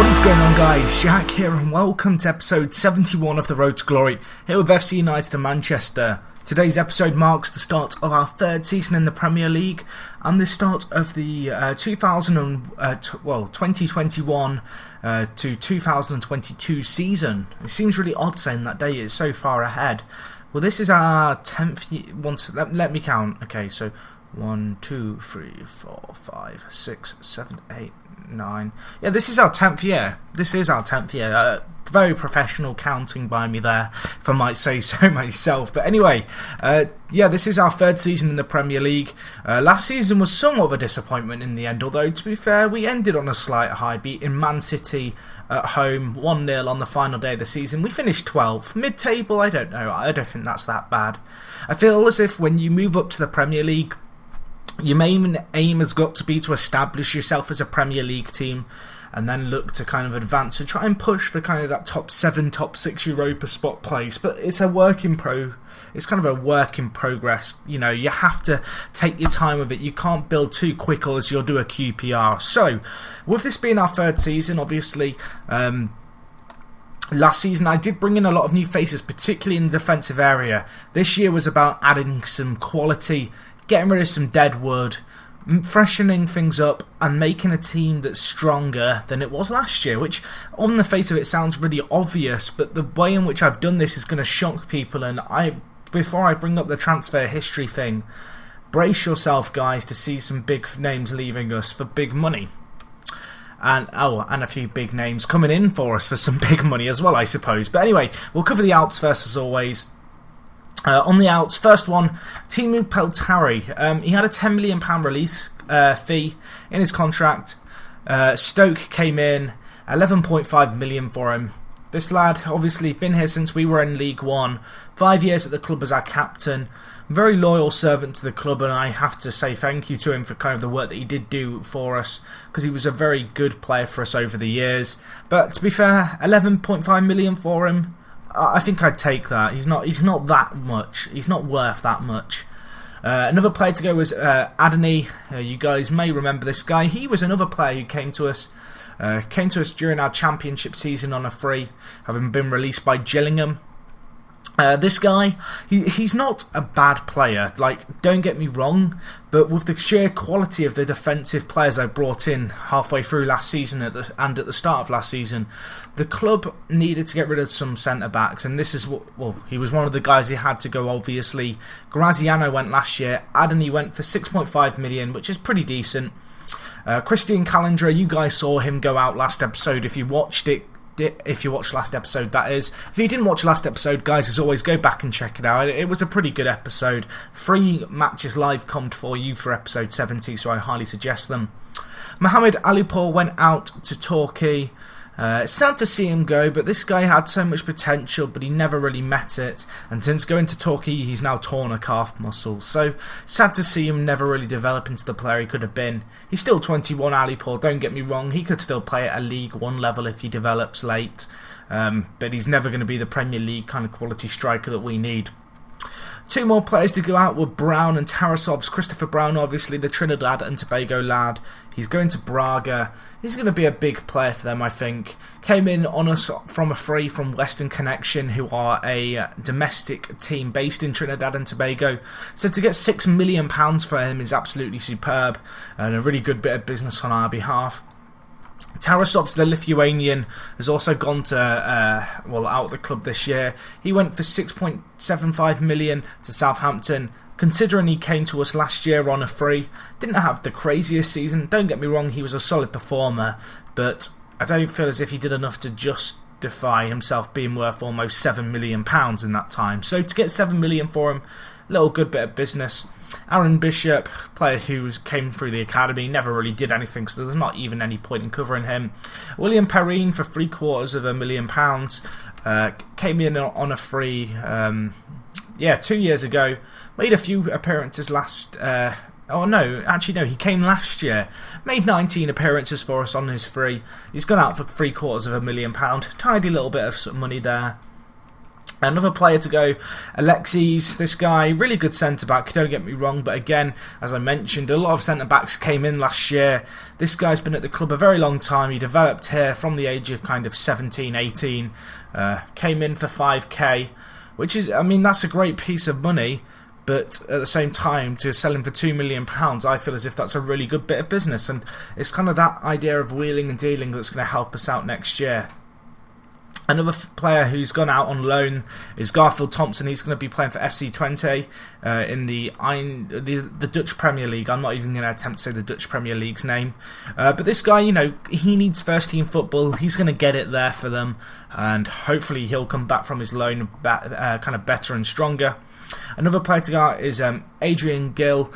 What is going on, guys? Jack here and welcome to episode 71 of The Road to Glory, here with FC United of Manchester. Today's episode marks the start of our third season in the Premier League and the start of the 2021 to 2022 season. It seems really odd saying that date is so far ahead. Well, this is our 10th year. Let me count. Okay, so 1, 2, 3, 4, 5, 6, 7, 8, 9. Yeah, this is our 10th year. Very professional counting by me there, if I might say so myself. But anyway, this is our third season in the Premier League. Last season was somewhat of a disappointment in the end, although to be fair, we ended on a slight high, beating Man City at home 1-0 on the final day of the season. We finished 12th. Mid-table, I don't know. I don't think that's that bad. I feel as if when you move up to the Premier League, your main aim has got to be to establish yourself as a Premier League team and then look to kind of advance and try and push for kind of that top 7, top 6 Europa spot place. But it's kind of a work in progress. You know, you have to take your time with it. You can't build too quick or else you'll do a QPR. So, with this being our third season, obviously, last season I did bring in a lot of new faces, particularly in the defensive area. This year was about adding some quality, getting rid of some dead wood, freshening things up and making a team that's stronger than it was last year, which on the face of it sounds really obvious, but the way in which I've done this is going to shock people. And before I bring up the transfer history thing, brace yourself, guys, to see some big names leaving us for big money. And a few big names coming in for us for some big money as well, I suppose. But anyway, we'll cover the outs first as always. On the outs, first one, Timu Peltari. He had a £10 million release fee in his contract. Stoke came in, 11.5 million for him. This lad, obviously, been here since we were in League One. 5 years at the club as our captain. Very loyal servant to the club, and I have to say thank you to him for kind of the work that he did do for us, because he was a very good player for us over the years. But to be fair, 11.5 million for him, I think I'd take that. He's not that much. He's not worth that much. Another player to go was Adani. You guys may remember this guy. He was another player who came to us during our championship season on a free, having been released by Gillingham. This guy, he's not a bad player, like, don't get me wrong, but with the sheer quality of the defensive players I brought in halfway through last season and at the start of last season, the club needed to get rid of some centre-backs, and this is he was one of the guys who had to go, obviously. Graziano went last year, Adani went for 6.5 million, which is pretty decent. Christian Calendra, you guys saw him go out last episode if you watched it. If you watched last episode, that is. If you didn't watch last episode, guys, as always, go back and check it out. It was a pretty good episode. 3 matches live commed for you for episode 70, so I highly suggest them. Mohamed Alipour went out to Torquay. It's sad to see him go, but this guy had so much potential, but he never really met it. And since going to Torquay, he's now torn a calf muscle. So, sad to see him never really develop into the player he could have been. He's still 21, Alipour, don't get me wrong. He could still play at a League One level if he develops late. But he's never going to be the Premier League kind of quality striker that we need. 2 more players to go out were Brown and Tarasov's. Christopher Brown, obviously, the Trinidad and Tobago lad. He's going to Braga. He's going to be a big player for them, I think. Came in on us from a free from Western Connection, who are a domestic team based in Trinidad and Tobago. So to get £6 million for him is absolutely superb and a really good bit of business on our behalf. Tarasov's, the Lithuanian, has also gone to out of the club this year. He went for 6.75 million to Southampton. Considering he came to us last year on a free, didn't have the craziest season. Don't get me wrong, he was a solid performer, but I don't feel as if he did enough to justify himself being worth almost £7 million in that time. So to get 7 million for him, little good bit of business. Aaron Bishop, player who came through the academy, never really did anything, so there's not even any point in covering him. William Perrine for £750,000, came in on a free 2 years ago. Made a few appearances he came last year. Made 19 appearances for us on his free. He's gone out for £750,000. Tidy little bit of money there. Another player to go, Alexis. This guy, really good centre-back, don't get me wrong, but again, as I mentioned, a lot of centre-backs came in last year. This guy's been at the club a very long time. He developed here from the age of kind of 17, 18, came in for 5k, which is, I mean, that's a great piece of money, but at the same time, to sell him for £2 million, I feel as if that's a really good bit of business, and it's kind of that idea of wheeling and dealing that's going to help us out next year. Another player who's gone out on loan is Garfield Thompson. He's going to be playing for FC20 in the Dutch Premier League. I'm not even going to attempt to say the Dutch Premier League's name. But this guy, you know, he needs first team football. He's going to get it there for them, and hopefully he'll come back from his loan kind of better and stronger. Another player to go is Adrian Gill.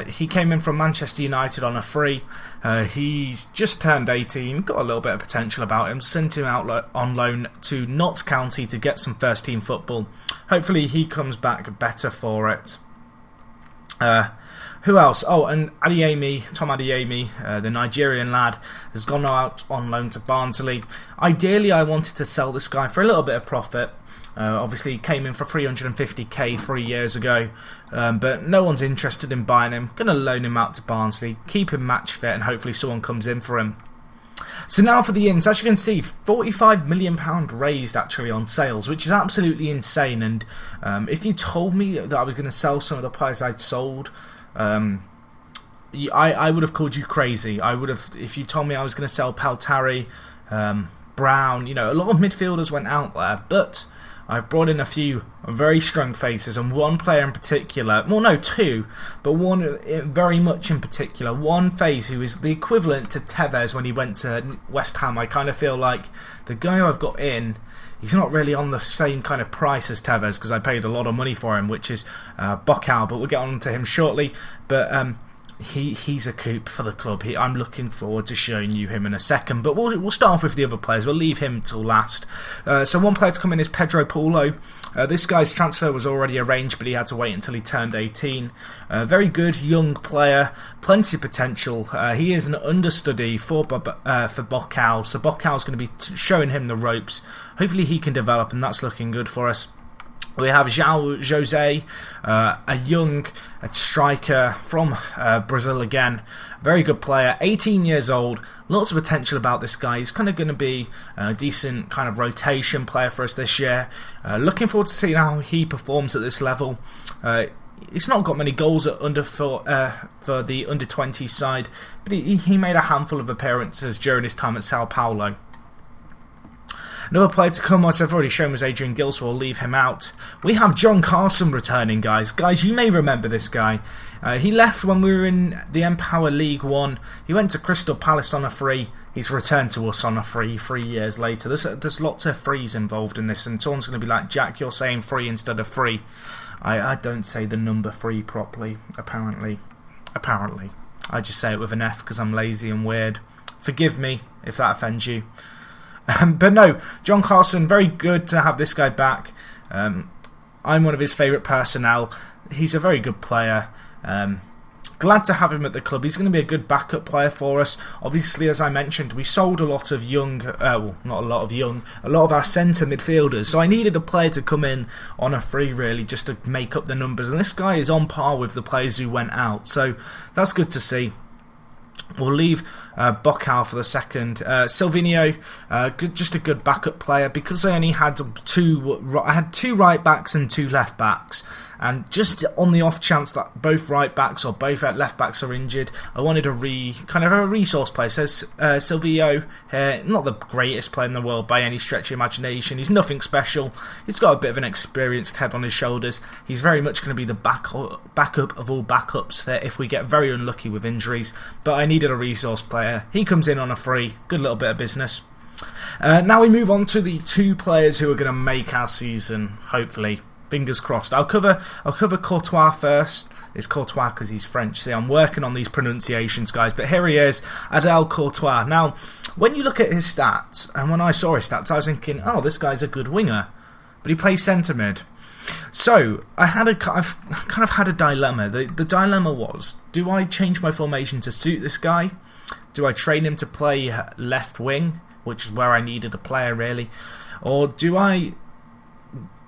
He came in from Manchester United on a free. He's just turned 18, got a little bit of potential about him. Sent him out on loan to Notts County to get some first team football. Hopefully he comes back better for it. Who else? Oh, and Tom Adeyemi, the Nigerian lad, has gone out on loan to Barnsley. Ideally, I wanted to sell this guy for a little bit of profit. Obviously, he came in for 350k 3 years ago, but no one's interested in buying him. Going to loan him out to Barnsley, keep him match fit, and hopefully someone comes in for him. So now for the ins. As you can see, £45 million raised actually on sales, which is absolutely insane. And if you told me that I was going to sell some of the players I'd sold, I would have called you crazy. I would have, if you told me I was going to sell Peltari, Brown, you know, a lot of midfielders went out there, but I've brought in a few very strong faces, and one player in particular, well no, two, but one very much in particular, one face who is the equivalent to Tevez when he went to West Ham. I kind of feel like the guy I've got in, he's not really on the same kind of price as Tevez, because I paid a lot of money for him, which is Bocau, but we'll get on to him shortly. But he's a coup for the club. I'm looking forward to showing you him in a second, but we'll start off with the other players. We'll leave him till last. So one player to come in is Pedro Paulo. This guy's transfer was already arranged, but he had to wait until he turned 18. Very good young player, plenty of potential. He is an understudy for Bocau, so Bocau's going to be showing him the ropes. Hopefully he can develop, and that's looking good for us. We have João José, a young striker from Brazil again. Very good player, 18 years old. Lots of potential about this guy. He's kind of going to be a decent kind of rotation player for us this year. Looking forward to seeing how he performs at this level. He's not got many goals for the under-20 side, but he made a handful of appearances during his time at Sao Paulo. Another player to come, as I've already shown, was Adrian Gill, so we'll leave him out. We have John Carson returning, guys. Guys, you may remember this guy. He left when we were in the Empower League 1. He went to Crystal Palace on a free. He's returned to us on a free 3 years later. There's lots of frees involved in this, and someone's going to be like, Jack, you're saying free instead of free. I don't say the number free properly, apparently. I just say it with an F because I'm lazy and weird. Forgive me if that offends you. But no, John Carson, very good to have this guy back. I'm one of his favourite personnel. He's a very good player. Glad to have him at the club. He's going to be a good backup player for us. Obviously, as I mentioned, we sold a lot of young, well, not a lot of our centre midfielders. So I needed a player to come in on a free, really, just to make up the numbers. And this guy is on par with the players who went out. So that's good to see. We'll leave Bocau for the second. Silvinho, just a good backup player. Because I only had two right backs and two left backs, and just on the off chance that both right backs or both left backs are injured, I wanted a resource player. So Silvinho here, not the greatest player in the world by any stretch of imagination. He's nothing special. He's got a bit of an experienced head on his shoulders. He's very much going to be the backup of all backups there if we get very unlucky with injuries. But I needed a resource player. He comes in on a free. Good little bit of business. Now we move on to the two players who are going to make our season, hopefully. Fingers crossed. I'll cover Courtois first. It's Courtois because he's French. See, I'm working on these pronunciations, guys. But here he is, Adel Courtois. Now, when you look at his stats, and when I saw his stats, I was thinking, oh, this guy's a good winger. But he plays centre mid. So, I've kind of had a dilemma. The dilemma was, do I change my formation to suit this guy? Do I train him to play left wing, which is where I needed a player, really? Or do I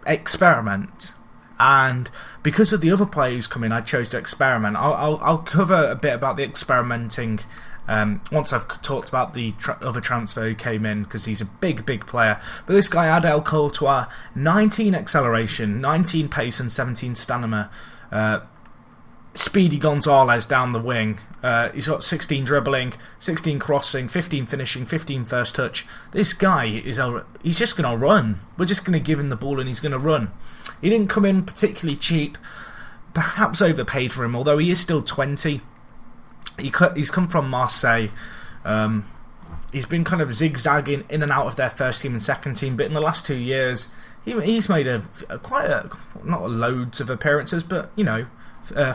experiment. And because of the other players coming, I chose to experiment. I'll cover a bit about the experimenting once I've talked about the other transfer who came in, because he's a big player. But this guy, Adel Courtois, 19 acceleration, 19 pace and 17 stamina. Speedy Gonzalez down the wing. He's got 16 dribbling, 16 crossing, 15 finishing, 15 first touch. This guy he's just going to run. We're just going to give him the ball and he's going to run. He didn't come in particularly cheap, perhaps overpaid for him, although he is still 20. He's come from Marseille. He's been kind of zigzagging in and out of their first team and second team, but in the last 2 years, he's made not loads of appearances, but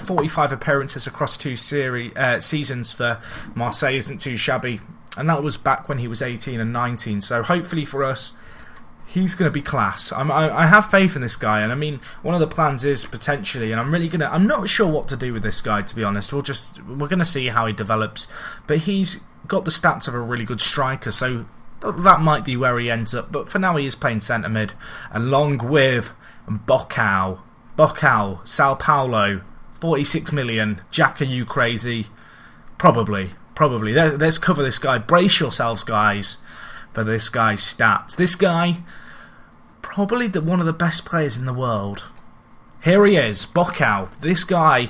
45 appearances across 2 seasons for Marseille isn't too shabby, and that was back when he was 18 and 19. So hopefully for us, he's going to be class. I have faith in this guy, and I mean, one of the plans is potentially, and I'm not sure what to do with this guy, to be honest. We're going to see how he develops, but he's got the stats of a really good striker, so that might be where he ends up. But for now, he is playing centre mid, along with Bocao, Sao Paulo, 46 million. Jack, are you crazy? Probably. Let's cover this guy. Brace yourselves, guys, for this guy's stats. This guy, probably one of the best players in the world. Here he is, Bocao. This guy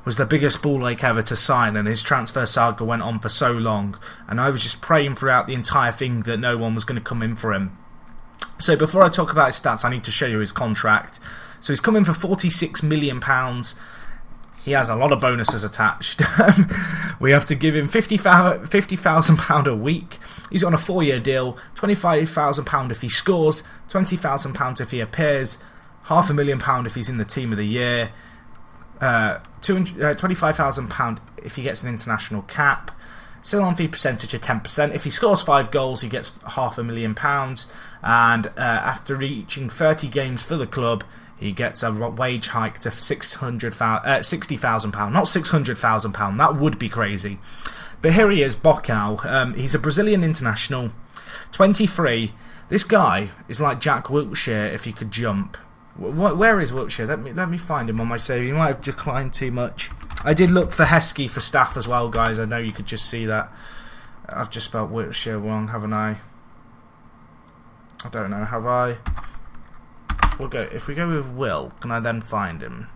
was the biggest ball ache ever to sign, and his transfer saga went on for so long, and I was just praying throughout the entire thing that no one was going to come in for him. So before I talk about his stats, I need to show you his contract. So he's coming for £46 million. He has a lot of bonuses attached. We have to give him £50,000 a week. He's on a 4-year deal. £25,000 if he scores, £20,000 if he appears, £500,000 if he's in the team of the year, £25,000 if he gets an international cap, still on fee percentage of 10%. If he scores 5 goals, he gets £500,000, and after reaching 30 games for the club, he gets a wage hike to £60,000, not £600,000. That would be crazy. But here he is, Bocao. He's a Brazilian international, 23. This guy is like Jack Wilshere if he could jump. Where is Wilshere? Let me find him on my save. He might have declined too much. I did look for Heskey for staff as well, guys. I know you could just see that. I've just spelled Wilshere wrong, haven't I? I don't know. Have I? If we go with Will, can I then find him?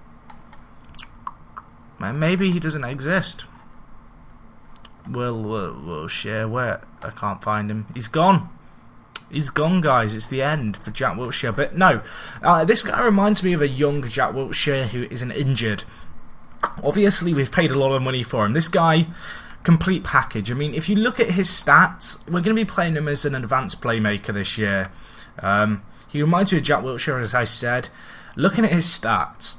Maybe he doesn't exist. Will share where? I can't find him. He's gone. He's gone, guys. It's the end for Jack Wilshere. But no, this guy reminds me of a young Jack Wilshere who isn't injured. Obviously, we've paid a lot of money for him. This guy, complete package. I mean, if you look at his stats, we're going to be playing him as an advanced playmaker this year. He reminds me of Jack Wilshere, as I said. Looking at his stats,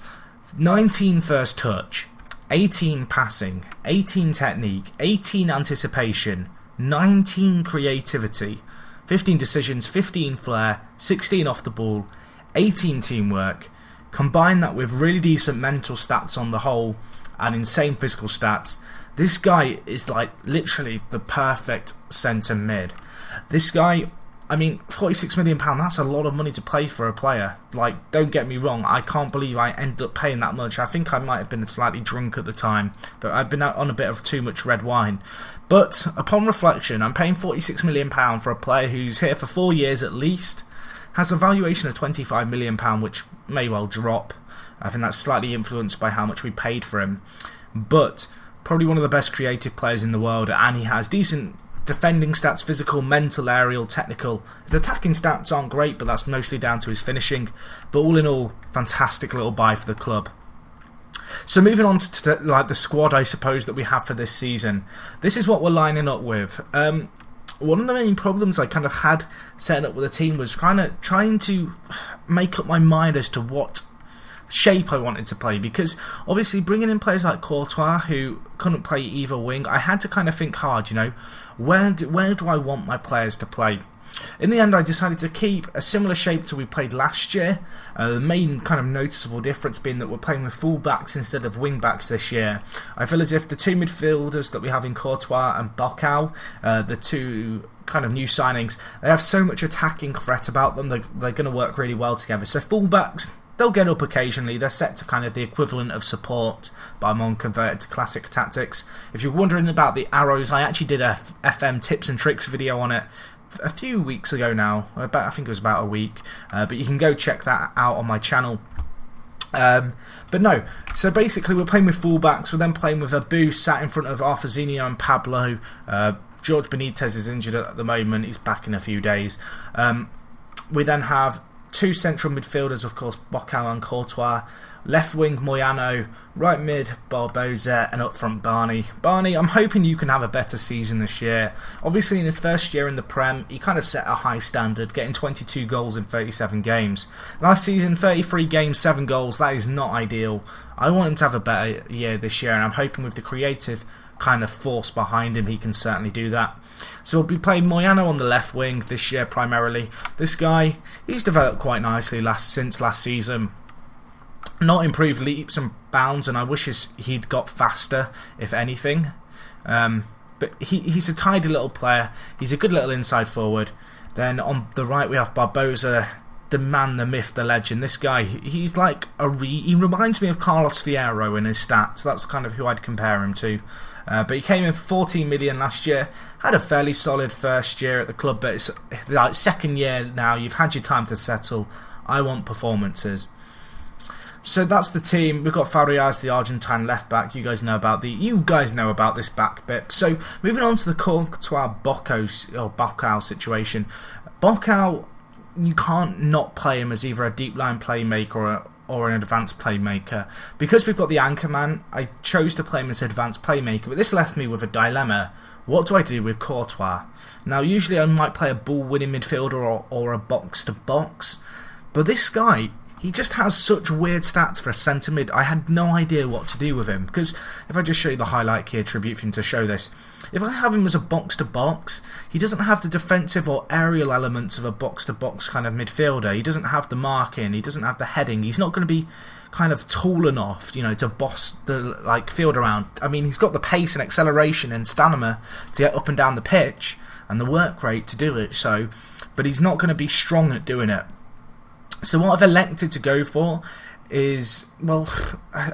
19 first touch, 18 passing, 18 technique, 18 anticipation, 19 creativity, 15 decisions, 15 flair, 16 off the ball, 18 teamwork. Combine that with really decent mental stats on the whole and insane physical stats. This guy is like literally the perfect centre mid. This guy, I mean, £46 million, that's a lot of money to pay for a player. Like, don't get me wrong, I can't believe I ended up paying that much. I think I might have been slightly drunk at the time, that I've been out on a bit of too much red wine. But, upon reflection, I'm paying £46 million for a player who's here for 4 years at least, has a valuation of £25 million, which may well drop. I think that's slightly influenced by how much we paid for him. But, probably one of the best creative players in the world, and he has decent defending stats, physical, mental, aerial, technical. His attacking stats aren't great, but that's mostly down to his finishing. But all in all, fantastic little buy for the club. So moving on to the squad, I suppose, that we have for this season. This is what we're lining up with. One of the main problems I kind of had setting up with the team was trying to make up my mind as to what shape I wanted to play, because obviously bringing in players like Courtois who couldn't play either wing, I had to kind of think hard, where do I want my players to play? In the end, I decided to keep a similar shape to we played last year. The main kind of noticeable difference being that we're playing with full-backs instead of wing-backs this year. I feel as if the two midfielders that we have in Courtois and Bocao, the two kind of new signings, they have so much attacking threat about them, they're going to work really well together. So fullbacks, they'll get up occasionally, they're set to kind of the equivalent of support, but I'm on converted to classic tactics. If you're wondering about the arrows, I actually did a FM tips and tricks video on it a few weeks ago now, I think it was about a week, but you can go check that out on my channel. But no, so basically we're playing with fullbacks, we're then playing with Abu sat in front of Arfazinho and Pablo. George Benitez is injured at the moment, he's back in a few days. We then have two central midfielders, of course, Bocal and Courtois. Left wing, Moyano. Right mid, Barbosa. And up front, Barney. Barney, I'm hoping you can have a better season this year. Obviously, in his first year in the Prem, he kind of set a high standard, getting 22 goals in 37 games. Last season, 33 games, 7 goals. That is not ideal. I want him to have a better year this year, and I'm hoping with the creative kind of force behind him, he can certainly do that. So we'll be playing Moyano on the left wing this year primarily. This guy, he's developed quite nicely since last season. Not improved leaps and bounds, and I wish he'd got faster, if anything. But he's a tidy little player. He's a good little inside forward. Then on the right we have Barbosa, the man, the myth, the legend. This guy, he's like he reminds me of Carlos Fierro in his stats. That's kind of who I'd compare him to. But he came in for 14 million last year. Had a fairly solid first year at the club, but it's like second year now. You've had your time to settle. I want performances. So that's the team. We've got Farias, the Argentine left back. You guys know about this back bit. So moving on to the Courtois Bocal situation. Bocal, you can't not play him as either a deep line playmaker or an advanced playmaker. Because we've got the anchor man, I chose to play him as advanced playmaker, but this left me with a dilemma. What do I do with Courtois? Now, usually I might play a ball-winning midfielder or a box-to-box, but this guy, he just has such weird stats for a centre mid. I had no idea what to do with him, because if I just show you the highlight key attribute for him to show this, if I have him as a box-to-box, he doesn't have the defensive or aerial elements of a box-to-box kind of midfielder. He doesn't have the marking, he doesn't have the heading. He's not going to be kind of tall enough, to boss the field around. I mean, he's got the pace and acceleration and stamina to get up and down the pitch and the work rate to do it. So, but he's not going to be strong at doing it. So what I've elected to go for is, well,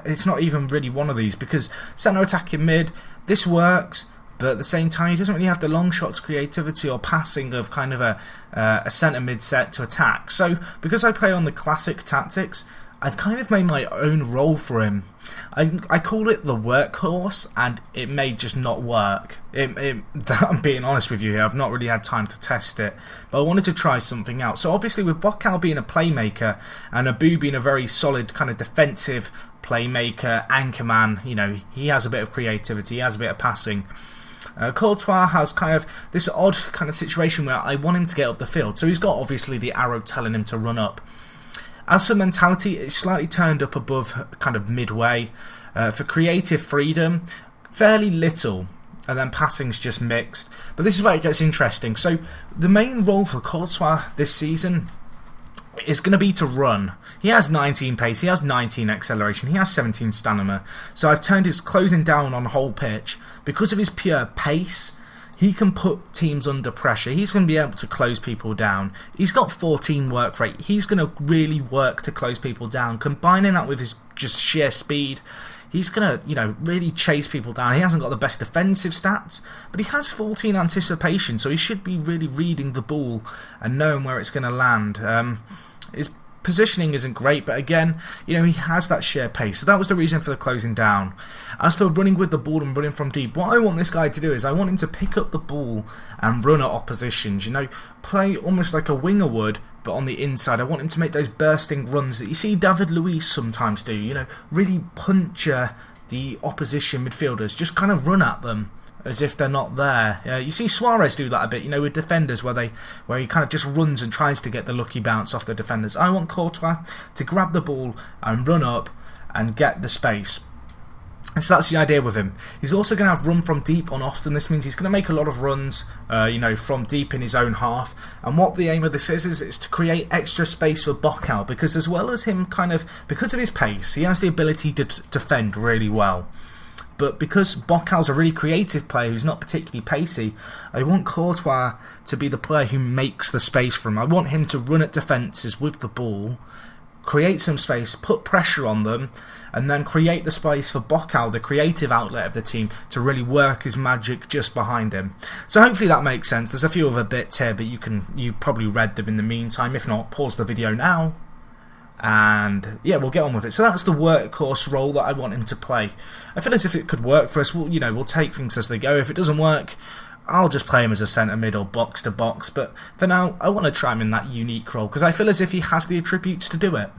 it's not even really one of these, because centre attacking mid, this works, but at the same time he doesn't really have the long shots creativity or passing of kind of a centre mid set to attack. So because I play on the classic tactics, I've kind of made my own role for him. I call it the workhorse, and it may just not work. I'm being honest with you here, I've not really had time to test it, but I wanted to try something out. So obviously with Bocal being a playmaker and Abu being a very solid kind of defensive playmaker, anchorman, he has a bit of creativity, he has a bit of passing. Courtois has kind of this odd kind of situation where I want him to get up the field, so he's got obviously the arrow telling him to run up. As for mentality, it's slightly turned up above kind of midway. For creative freedom, fairly little, and then passing's just mixed. But this is where it gets interesting. So the main role for Courtois this season is going to be to run. He has 19 pace, he has 19 acceleration, he has 17 stamina. So I've turned his closing down on the whole pitch. Because of his pure pace, he can put teams under pressure. He's going to be able to close people down. He's got 14 work rate. He's going to really work to close people down. Combining that with his just sheer speed, he's going to, really chase people down. He hasn't got the best defensive stats, but he has 14 anticipation, so he should be really reading the ball and knowing where it's going to land. His positioning isn't great, but again, he has that sheer pace. So that was the reason for the closing down. As for running with the ball and running from deep, what I want this guy to do is I want him to pick up the ball and run at oppositions. Play almost like a winger would, but on the inside. I want him to make those bursting runs that you see David Luiz sometimes do. Really puncture the opposition midfielders. Just kind of run at them as if they're not there. You see Suarez do that a bit, with defenders where he kind of just runs and tries to get the lucky bounce off the defenders. I want Courtois to grab the ball and run up and get the space. So that's the idea with him. He's also going to have run from deep on often. This means he's going to make a lot of runs, from deep in his own half. And what the aim of this is to create extra space for Bocal, because as well as him because of his pace, he has the ability to defend really well. But because Bocal's a really creative player who's not particularly pacey, I want Courtois to be the player who makes the space for him. I want him to run at defences with the ball, create some space, put pressure on them, and then create the space for Bocal, the creative outlet of the team, to really work his magic just behind him. So hopefully that makes sense. There's a few other bits here, but you probably read them in the meantime. If not, pause the video now, and yeah, we'll get on with it. So that's the workhorse role that I want him to play. I feel as if it could work for us. We'll take things as they go. If it doesn't work, I'll just play him as a centre mid or box to box, but for now I want to try him in that unique role because I feel as if he has the attributes to do it.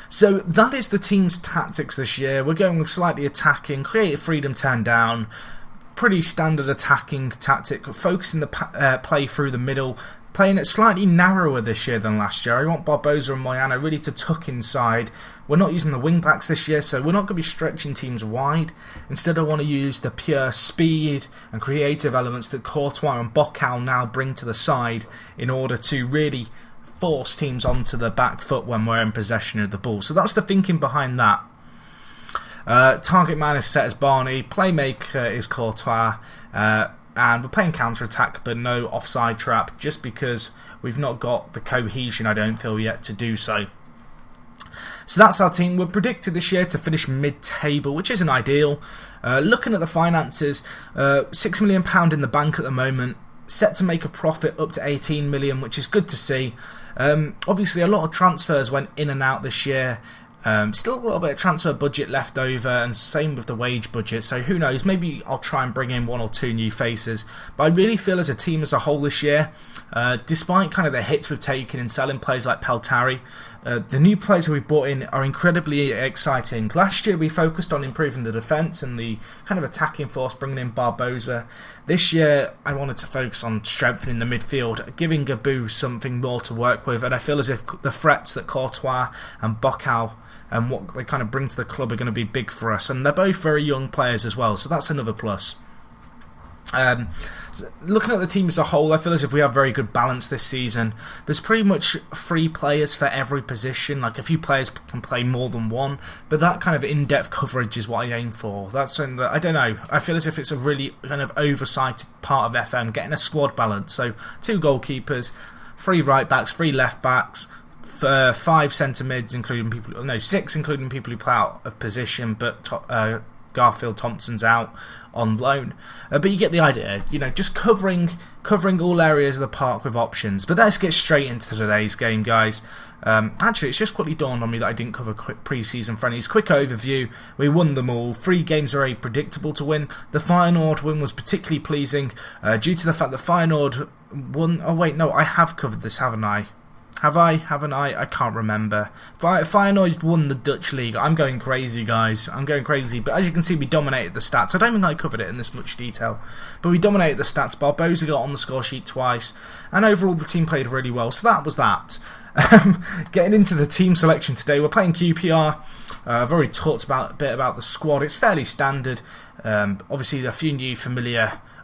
So that is the team's tactics this year. We're going with slightly attacking, creative freedom turned down, pretty standard attacking tactic, focusing the play through the middle, playing it slightly narrower this year than last year. I want Barbosa and Moyano really to tuck inside. We're not using the wing backs this year, so we're not going to be stretching teams wide. Instead, I want to use the pure speed and creative elements that Courtois and Bocal now bring to the side in order to really force teams onto the back foot when we're in possession of the ball. So that's the thinking behind that. Target man is set as Barney, playmaker is Courtois, and we're playing counter-attack but no offside trap just because we've not got the cohesion, I don't feel, yet to do so. So that's our team. We're predicted this year to finish mid-table, which isn't ideal. Looking at the finances, £6 million in the bank at the moment, set to make a profit up to 18 million, which is good to see. Obviously a lot of transfers went in and out this year. Still a little bit of transfer budget left over, and same with the wage budget, so who knows, maybe I'll try and bring in one or two new faces. But I really feel as a team as a whole this year, despite kind of the hits we've taken in selling players like Peltari, the new players who we've brought in are incredibly exciting. Last year we focused on improving the defence and the kind of attacking force, bringing in Barbosa. This year I wanted to focus on strengthening the midfield, giving Gabu something more to work with, and I feel as if the threats that Courtois and Bocal and what they kind of bring to the club are going to be big for us, and they're both very young players as well, so that's another plus. So looking at the team as a whole, I feel as if we have very good balance this season. There's pretty much 3 players for every position. Like, a few players can play more than one, but that kind of in-depth coverage is what I aim for. That's something that, I don't know, I feel as if it's a really kind of oversighted part of FM, getting a squad balance. So 2 goalkeepers, 3 right backs, 3 left backs, 5 centre mids, 6 including people who play out of position, but Garfield Thompson's out on loan. But you get the idea, just covering all areas of the park with options. But let's get straight into today's game, guys. Actually, it's just quickly dawned on me that I didn't cover quick pre-season friendlies. Quick overview: we won them all. 3 games are very predictable to win. The Feyenoord win was particularly pleasing due to the fact that Feyenoord won. Oh wait, no, I have covered this, haven't I? Have I? Haven't I? I can't remember. Feyenoord won the Dutch league. I'm going crazy, guys. I'm going crazy. But as you can see, we dominated the stats. I don't think I covered it in this much detail, but we dominated the stats. Barbosa got on the score sheet twice, and overall the team played really well. So that was that. Getting into the team selection today, we're playing QPR. I've already talked a bit about the squad. It's fairly standard. Obviously, a few new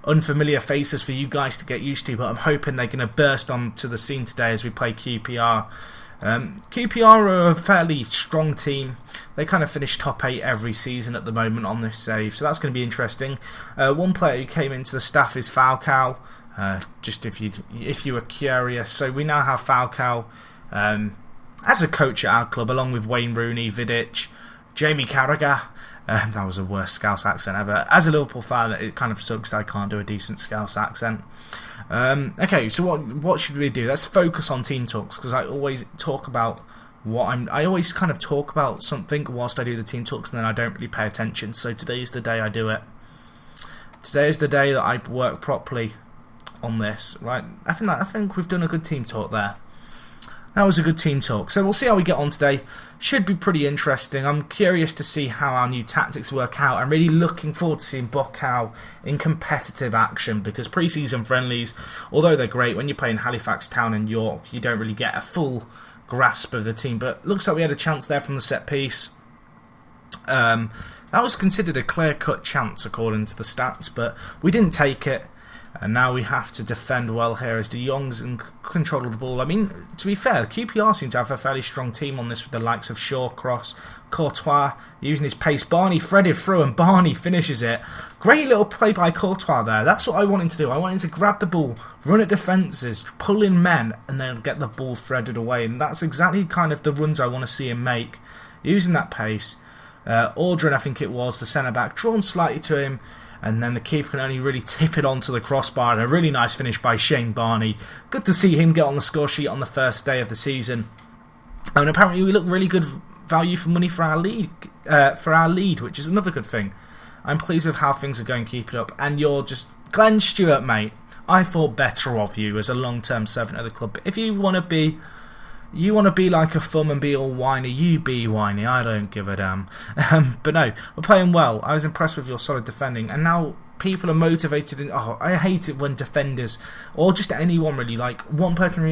unfamiliar faces for you guys to get used to, but I'm hoping they're going to burst onto the scene today as we play QPR. QPR are a fairly strong team. They kind of finish top 8 every season at the moment on this save, so that's going to be interesting. One player who came into the staff is Falcao, just if you were curious. So we now have Falcao as a coach at our club, along with Wayne Rooney, Vidic, Jamie Carragher. That was the worst Scouse accent ever. As a Liverpool fan, it kind of sucks that I can't do a decent Scouse accent. Okay, so what should we do? Let's focus on team talks, because I always talk about I always kind of talk about something whilst I do the team talks, and then I don't really pay attention. So today's the day I do it. Today is the day that I work properly on this. Right? I think we've done a good team talk there. That was a good team talk. So we'll see how we get on today. Should be pretty interesting. I'm curious to see how our new tactics work out. I'm really looking forward to seeing Bocal in competitive action, because pre-season friendlies, although they're great, when you're playing Halifax Town and York, you don't really get a full grasp of the team. But looks like we had a chance there from the set piece. That was considered a clear-cut chance according to the stats, but we didn't take it. And now we have to defend well here as De Jong's control of the ball. I mean, to be fair, QPR seem to have a fairly strong team on this with the likes of Shawcross, Courtois using his pace. Barney threaded through and Barney finishes it. Great little play by Courtois there. That's what I want him to do. I want him to grab the ball, run at defences, pull in men, and then get the ball threaded away. And that's exactly kind of the runs I want to see him make, using that pace. Aldrin, I think it was, the centre-back, drawn slightly to him, and then the keeper can only really tip it onto the crossbar. And a really nice finish by Shane Barney. Good to see him get on the score sheet on the first day of the season. And apparently we look really good value for money for our lead, which is another good thing. I'm pleased with how things are going. Keep it up. And you're just Glenn Stewart, mate. I thought better of you as a long-term servant of the club. But if you want to be like a thumb and be all whiny, you be whiny. I don't give a damn. But no, we're playing well. I was impressed with your solid defending, and now people are motivated. I hate it when defenders, or just anyone really, like one person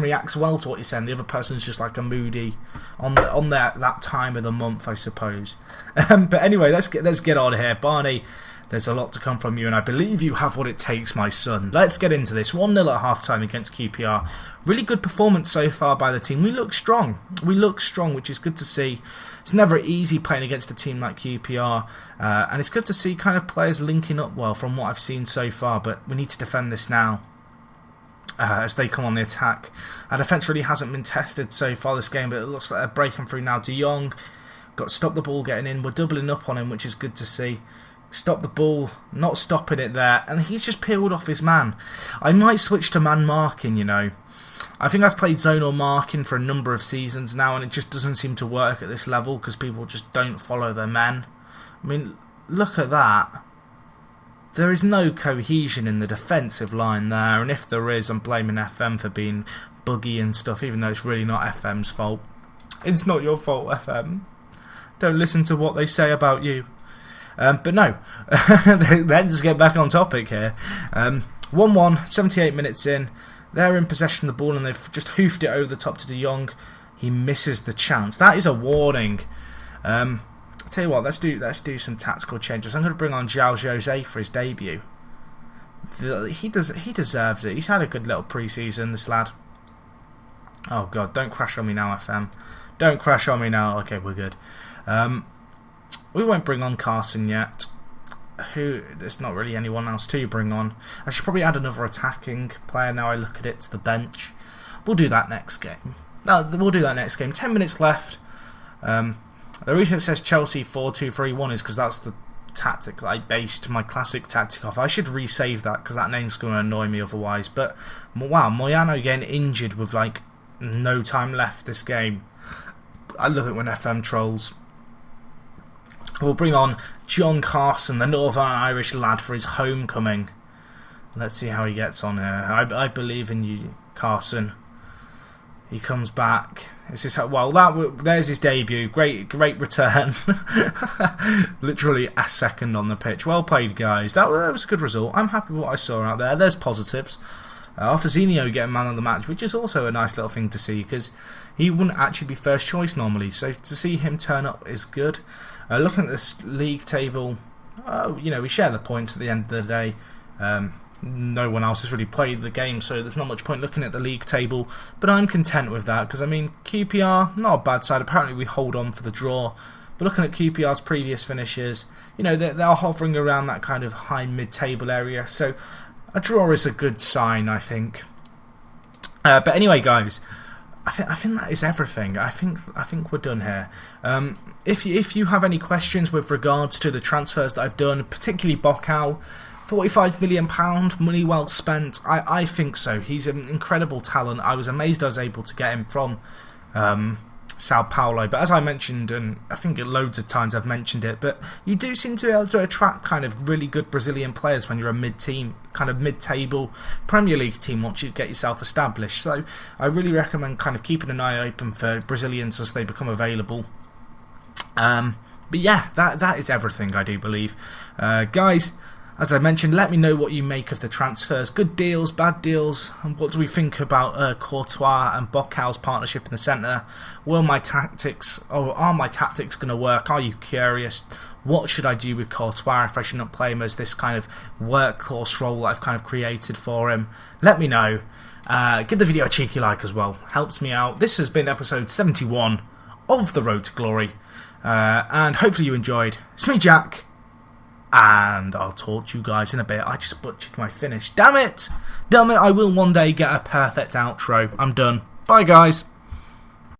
reacts well to what you're saying, the other person's just like a moody on that time of the month, I suppose. But anyway, let's get on here, Barney. There's a lot to come from you, and I believe you have what it takes, my son. Let's get into this. 1-0 at half-time against QPR. Really good performance so far by the team. We look strong, which is good to see. It's never easy playing against a team like QPR, and it's good to see kind of players linking up well from what I've seen so far, but we need to defend this now as they come on the attack. Our defence really hasn't been tested so far this game, but it looks like they're breaking through now. De Jong got to stop the ball getting in. We're doubling up on him, which is good to see. Stop the ball, not stopping it there, and he's just peeled off his man. I might switch to man marking, you know. I think I've played zonal marking for a number of seasons now, and it just doesn't seem to work at this level because people just don't follow their men. I mean, look at that. There is no cohesion in the defensive line there, and if there is, I'm blaming FM for being buggy and stuff, even though it's really not FM's fault. It's not your fault, FM. Don't listen to what they say about you. But no, let's get back on topic here. 1-1, 78 minutes in. They're in possession of the ball and they've just hoofed it over the top to De Jong. He misses the chance. That is a warning. I'll tell you what, let's do some tactical changes. I'm going to bring on João Jose for his debut. He deserves it. He's had a good little pre-season, this lad. Oh God, don't crash on me now, FM. Don't crash on me now. Okay, we're good. We won't bring on Carson yet. There's not really anyone else to bring on. I should probably add another attacking player now I look at it to the bench. We'll do that next game. No, we'll do that next game. 10 minutes left. The reason it says Chelsea 4-2-3-1 is because that's the tactic that I based my classic tactic off. I should resave that because that name's going to annoy me otherwise. But wow, Moyano getting injured with like no time left this game. I love it when FM trolls. We'll bring on John Carson, the Northern Irish lad, for his homecoming. Let's see how he gets on here. I believe in you, Carson. He comes back. There's his debut. Great return. Literally a second on the pitch. Well played, guys. That was a good result. I'm happy with what I saw out there. There's positives. Alfazinho getting man of the match, which is also a nice little thing to see because he wouldn't actually be first choice normally. So to see him turn up is good. Looking at this league table, we share the points at the end of the day. No one else has really played the game, so there's not much point looking at the league table. But I'm content with that because, I mean, QPR, not a bad side. Apparently we hold on for the draw. But looking at QPR's previous finishes, they're hovering around that kind of high mid-table area. So a draw is a good sign, I think. But anyway, guys, I think that is everything. I think we're done here. If you have any questions with regards to the transfers that I've done, particularly Bocau, £45 million, money well spent. I think so. He's an incredible talent. I was amazed I was able to get him from Sao Paulo. But as I mentioned, and I think loads of times I've mentioned it, but you do seem to be able to attract kind of really good Brazilian players when you're a mid-table Premier League team once you get yourself established. So I really recommend kind of keeping an eye open for Brazilians as they become available. But yeah, that is everything, I do believe. Guys, as I mentioned, let me know what you make of the transfers. Good deals, bad deals, and what do we think about Courtois and Bocau's partnership in the centre? Are my tactics going to work? Are you curious? what should I do with Courtois if I should not play him as this kind of workhorse role that I've kind of created for him? Let me know. Give the video a cheeky like as well. Helps me out. This has been episode 71 of The Road to Glory. And hopefully you enjoyed. It's me, Jack. And I'll talk to you guys in a bit. I just butchered my finish. Damn it! I will one day get a perfect outro. I'm done. Bye, guys.